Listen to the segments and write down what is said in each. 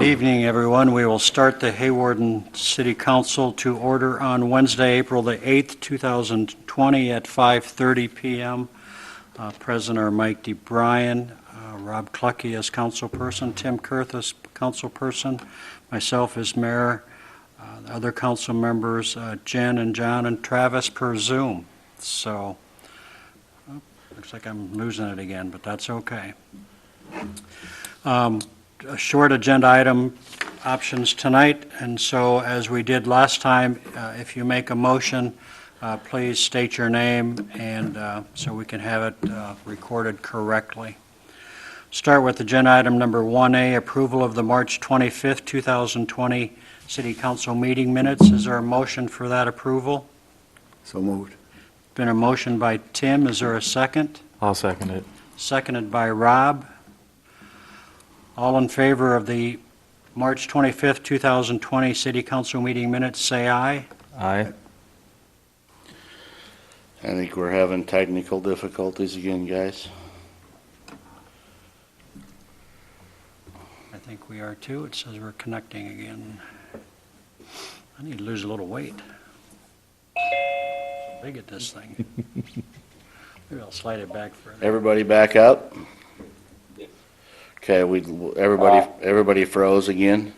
Good evening, everyone. We will start the Hawarden City Council to order on Wednesday, April the 8th, 2020 at 5:30 p.m. Present are Mike DeBryan, Rob Clucky as councilperson, Tim Kurth as councilperson, myself as mayor, the other council members, Jen and John and Travis per Zoom. So, looks like I'm losing it again, but that's okay. A short agenda item options tonight, and so as we did last time, if you make a motion, please state your name and so we can have it recorded correctly. Start with agenda item number 1A, approval of the March 25th, 2020 City Council meeting minutes. Is there a motion for that approval? So moved. Been a motion by Tim. Is there a second? I'll second it. Seconded by Rob. All in favor of the March 25th, 2020 City Council meeting minutes, say aye. Aye. I think we're having technical difficulties again, guys. I think we are too. It says we're connecting again. I need to lose a little weight. So big at this thing. Maybe I'll slide it back further. Everybody back up? Okay, everybody froze again?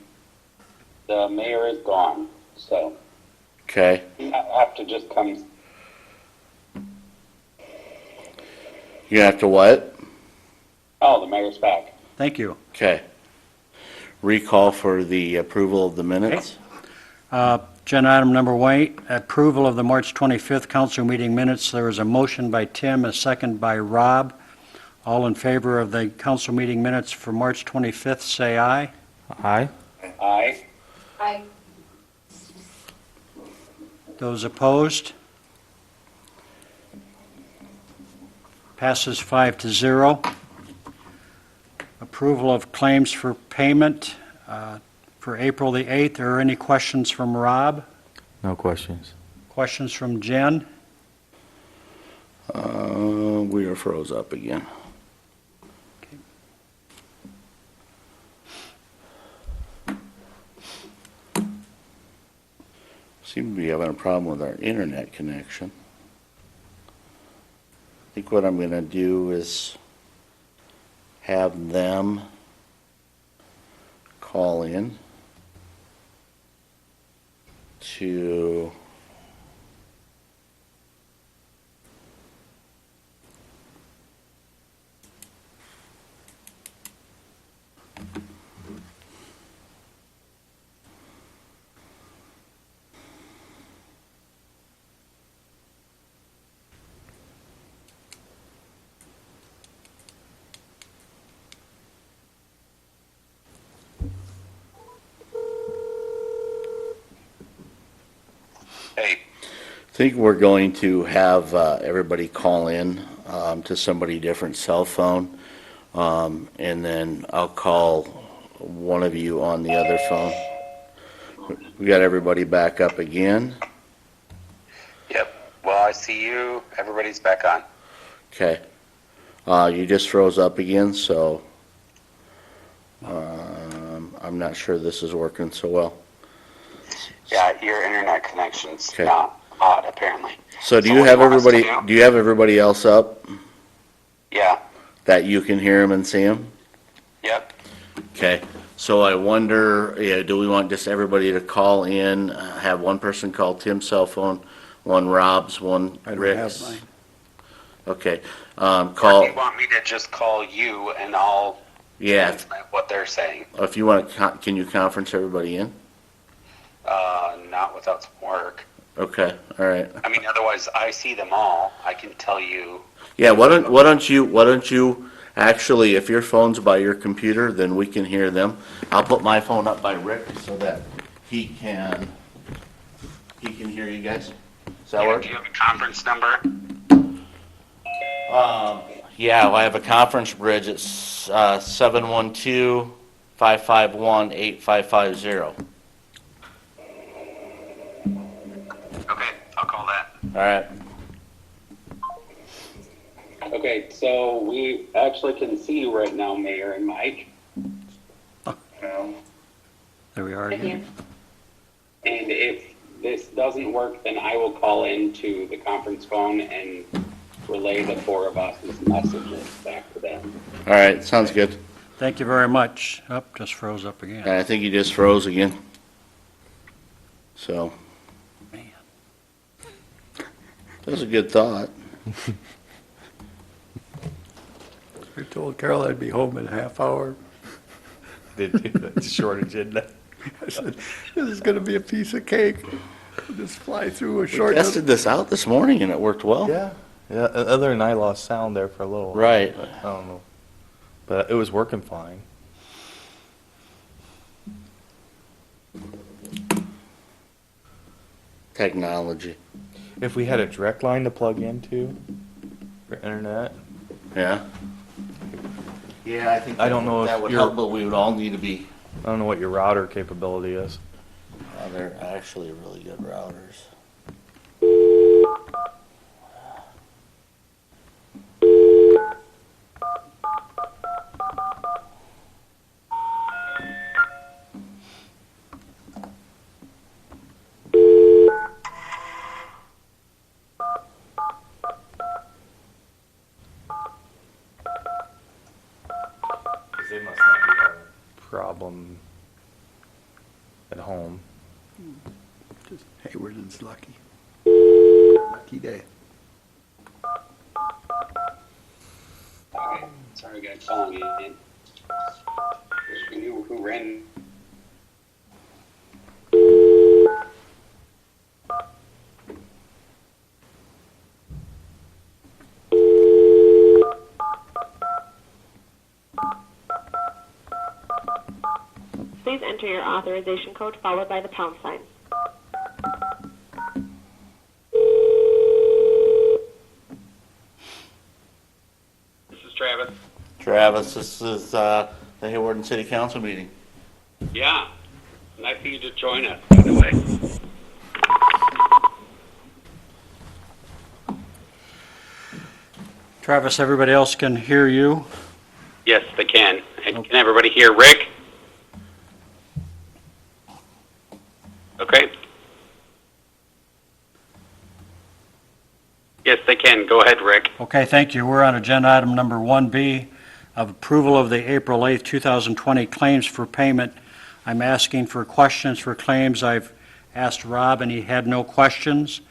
The mayor is gone, so Okay, you have to just come. you have to what? Oh, the mayor's back. Thank you. Okay. Recall for the approval of the minutes? Agenda item number 1, approval of the March 25th council meeting minutes. There was a motion by Tim, a second by Rob. All in favor of the council meeting minutes for March 25th, say aye. Aye. Aye. Aye. Those opposed? Passes 5-0. Approval of claims for payment for April the 8th. Are there any questions from Rob? No questions. Questions from Jen? We are froze up again. Seem to be having a problem with our internet connection. I think what I'm going to do is have them call in to Hey. I think we're going to have everybody call in to somebody different cell phone, and then I'll call one of you on the other phone. We got everybody back up again. Yep. Well, I see you. Everybody's back on. Okay. You just froze up again, so I'm not sure this is working so well. Yeah, your internet connection's Okay. not odd, apparently. So do So you what have do you want us to everybody? do? Do you have everybody else up Yeah. that you can hear them and see them? Yep. Okay, so I wonder, do we want just everybody to call in, have one person call Tim's cell phone, one Rob's, one I don't Rick's? have mine. Okay, Or call, do you want me to just call you and I'll yeah, translate what they're saying? if you want to, can you conference everybody in? Not without some work. Okay, all right. I mean, otherwise, I see them all. I can tell you. Yeah, why don't you, actually, if your phone's by your computer, then we can hear them. I'll put my phone up by Rick so that he can hear you guys. Does that work? Do you have a conference number? Yeah, well, I have a conference bridge. It's 712-551-8550. Okay, I'll call that. All right. Okay, so we actually can see you right now, Mayor and Mike. There we are again. And if this doesn't work, then I will call into the conference phone and relay the four of us' messages back to them. All right, sounds good. Thank you very much. Up, just froze up And again. I think you just froze again. So, Man. that was a good thought. I told Carol I'd be home in a half hour. It's a shortage, isn't it? I said, this is going to be a piece of cake. We'll just fly through a We short. tested this out this morning and it worked well. Yeah. Yeah. Other than I lost sound there for a little. Right. I don't know. But it was working fine. Technology. If we had a direct line to plug into for internet, Yeah. Yeah, I think I don't know if that would you're- help, but we would all need to be. I don't know what your router capability is. They're actually really good routers. They must not be having a problem at home. Hawarden's lucky. Lucky day. Okay, sorry guys, calling you in. Wish we knew who ran. Please enter your authorization code followed by the pound sign. This is Travis. Travis, this is the Hawarden City Council meeting. Yeah, nice of you to join us, by the way. Travis, everybody else can hear you. Yes, they can. And can everybody hear Rick? Okay. Yes, they can. Go ahead, Rick. Okay, thank you. We're on agenda item number 1B of approval of the April 8th, 2020 claims for payment. I'm asking for questions for claims. I've asked Rob, and he had no questions.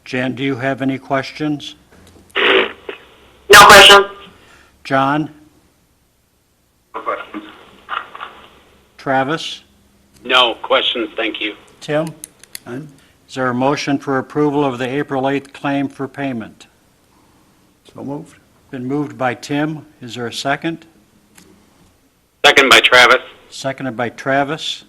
Jen, do you have any questions? No questions. John? No questions. Travis? No questions, thank you. Tim? None? Is there a motion for approval of the April 8th claim for payment? So moved. Been moved by Tim. Is there a second? Second by Travis. Seconded by Travis.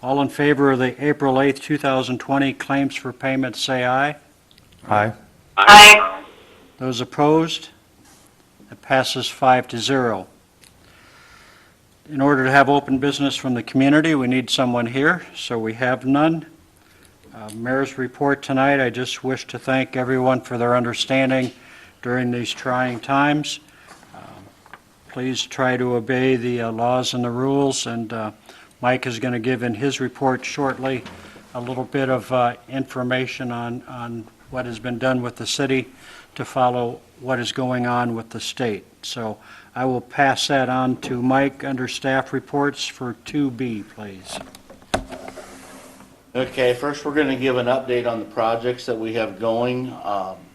All in favor of the April 8th, 2020 claims for payment, say aye. Hi. Aye. Those opposed? It passes 5-0. In order to have open business from the community, we need someone here, so we have none. Mayor's report tonight, I just wish to thank everyone for their understanding during these trying times. Please try to obey the laws and the rules, and Mike is going to give in his report shortly a little bit of information on what has been done with the city to follow what is going on with the state. So I will pass that on to Mike under staff reports for 2B, please. Okay, first we're going to give an update on the projects that we have going.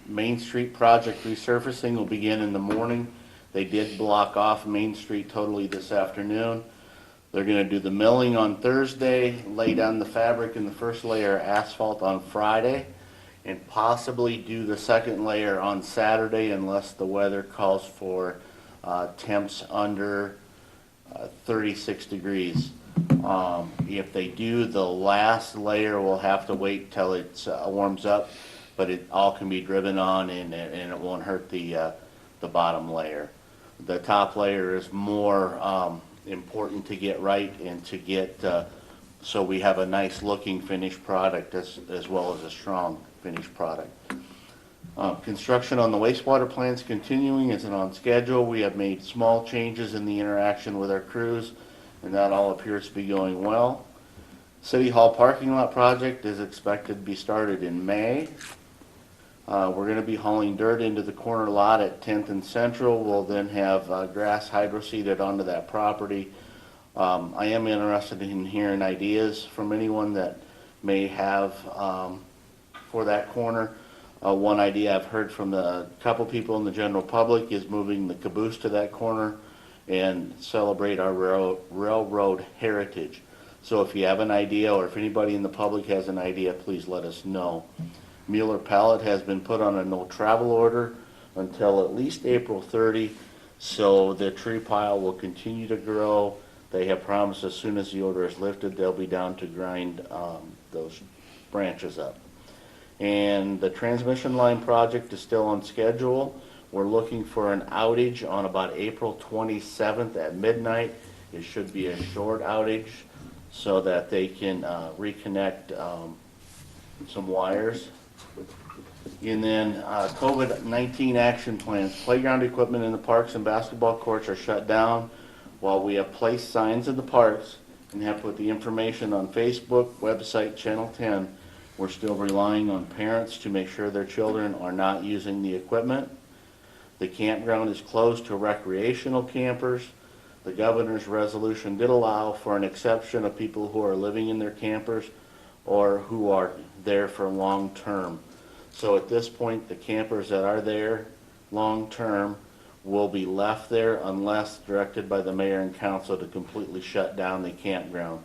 Main Street project resurfacing will begin in the morning. They did block off Main Street totally this afternoon. They're going to do the milling on Thursday, lay down the fabric in the first layer of asphalt on Friday, and possibly do the second layer on Saturday unless the weather calls for temps under 36 degrees. If they do, the last layer will have to wait till it warms up, but it all can be driven on and it won't hurt the bottom layer. The top layer is more important to get right and to get so we have a nice looking finished product as well as a strong finished product. Construction on the wastewater plant's continuing, is on schedule. We have made small changes in the interaction with our crews and that all appears to be going well. City Hall parking lot project is expected to be started in May. We're going to be hauling dirt into the corner lot at 10th and Central. We'll then have grass hydro-seeded onto that property. I am interested in hearing ideas from anyone that may have for that corner. One idea I've heard from a couple people in the general public is moving the caboose to that corner and celebrate our railroad heritage. So if you have an idea, or if anybody in the public has an idea, please let us know. Mueller Pallet has been put on a no travel order until at least April 30, so the tree pile will continue to grow. They have promised as soon as the order is lifted, they'll be down to grind those branches up. And the transmission line project is still on schedule. We're looking for an outage on about April 27th at midnight. It should be a short outage so that they can reconnect some wires. And then COVID-19 action plans. Playground equipment in the parks and basketball courts are shut down while we have placed signs in the parks and have put the information on Facebook, website, Channel 10. We're still relying on parents to make sure their children are not using the equipment. The campground is closed to recreational campers. The governor's resolution did allow for an exception of people who are living in their campers or who are there for long term. So at this point, the campers that are there long term will be left there unless directed by the mayor and council to completely shut down the campground.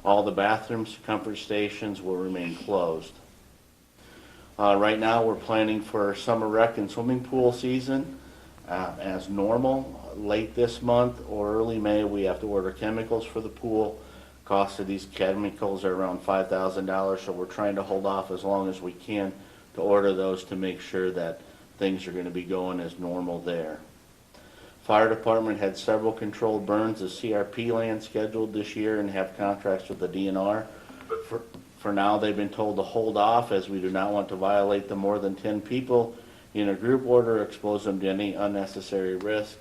All the bathrooms, comfort stations will remain closed. Right now, we're planning for summer rec and swimming pool season as normal. Late this month or early May, we have to order chemicals for the pool. Cost of these chemicals are around $5,000, so we're trying to hold off as long as we can to order those to make sure that things are going to be going as normal there. Fire department had several controlled burns of CRP land scheduled this year and have contracts with the DNR. For now, they've been told to hold off as we do not want to violate the more than 10 people in a group order or expose them to any unnecessary risk.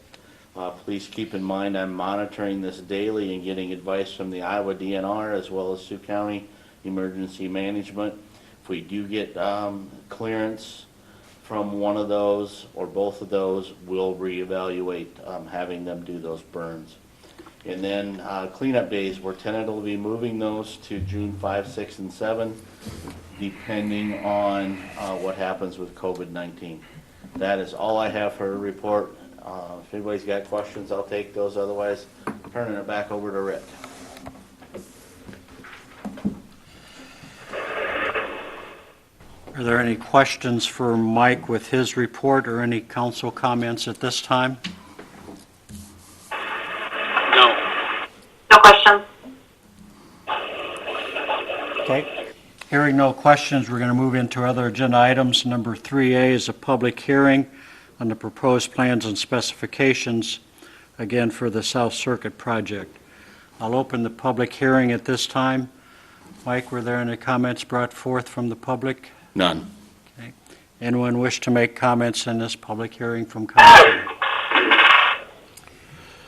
Please keep in mind I'm monitoring this daily and getting advice from the Iowa DNR as well as Sioux County Emergency Management. If we do get clearance from one of those or both of those, we'll reevaluate having them do those burns. And then cleanup days, we're tentatively moving those to June 5, 6, and 7, depending on what happens with COVID-19. That is all I have for a report. If anybody's got questions, I'll take those. Otherwise, turning it back over to Rick. Are there any questions for Mike with his report or any council comments at this time? No questions. Okay. Hearing no questions, we're going to move into other agenda items. Number 3A is a public hearing on the proposed plans and specifications, again for the South Circuit project. I'll open the public hearing at this time. Mike, were there any comments brought forth from the public? None. Okay. Anyone wish to make comments in this public hearing from council?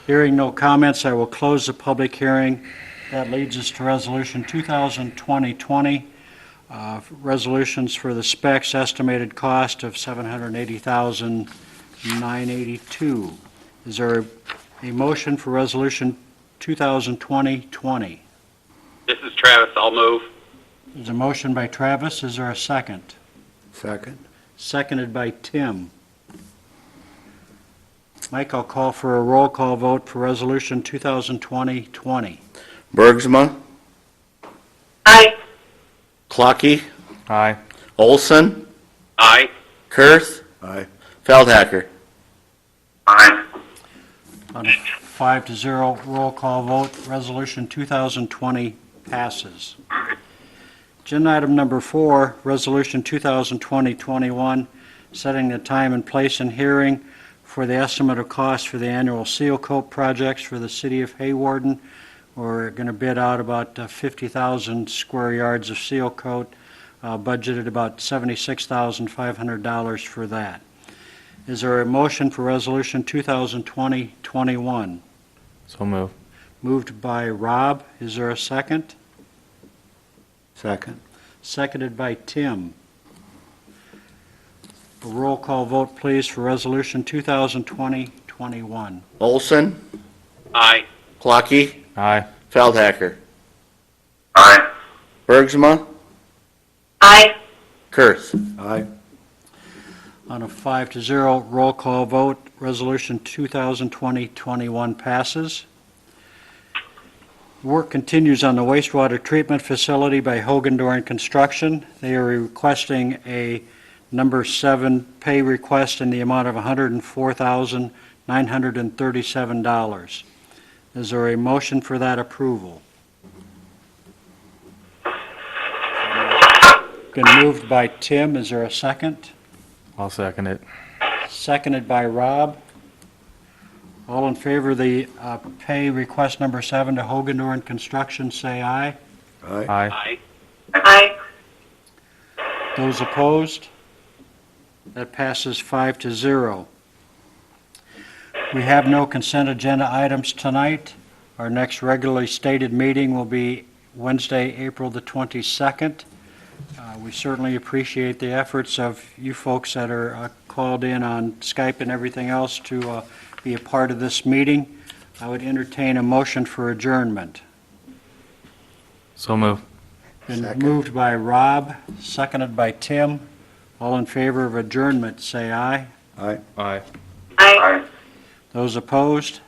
Hearing no comments, I will close the public hearing. That leads us to Resolution 2020-20. Resolutions for the specs, estimated cost of $780,982. Is there a motion for Resolution 2020-20? This is Travis. I'll move. There's a motion by Travis. Is there a second? Second. Seconded by Tim. Mike, I'll call for a roll call vote for Resolution 2020-20. Bergsma, Aye. Clocky, Aye. Olson, Aye. Kurth, Aye. Feldhacker. Aye. On a 5-0 roll call vote, Resolution 2020 passes. Agenda item number 4, Resolution 2020-21, setting the time and place and hearing for the estimate of cost for the annual seal coat projects for the city of Hawarden. We're going to bid out about 50,000 square yards of seal coat, budgeted about $76,500 for that. Is there a motion for Resolution 2020-21? So move. Moved by Rob. Is there a second? Second. Seconded by Tim. A roll call vote, please, for Resolution 2020-21. Olson, Aye. Clocky, Aye. Feldhacker, Aye. Bergsma, Aye. Kurth. Aye. On a 5-0 roll call vote, Resolution 2020-21 passes. Work continues on the wastewater treatment facility by Hogendoren Construction. They are requesting a number 7 pay request in the amount of $104,937. Is there a motion for that approval? Been moved by Tim. Is there a second? I'll second it. Seconded by Rob. All in favor of the pay request number 7 to Hogendoren Construction, say aye. Aye. Aye. Aye. Aye. Those opposed? That passes 5-0. We have no consent agenda items tonight. Our next regularly stated meeting will be Wednesday, April the 22nd. We certainly appreciate the efforts of you folks that are called in on Skype and everything else to be a part of this meeting. I would entertain a motion for adjournment. So move. Been Second. moved by Rob, seconded by Tim. All in favor of adjournment, say aye. Aye. Aye. Aye. Those opposed?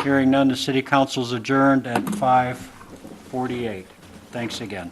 Hearing none, the city council's adjourned at 5:48. Thanks again.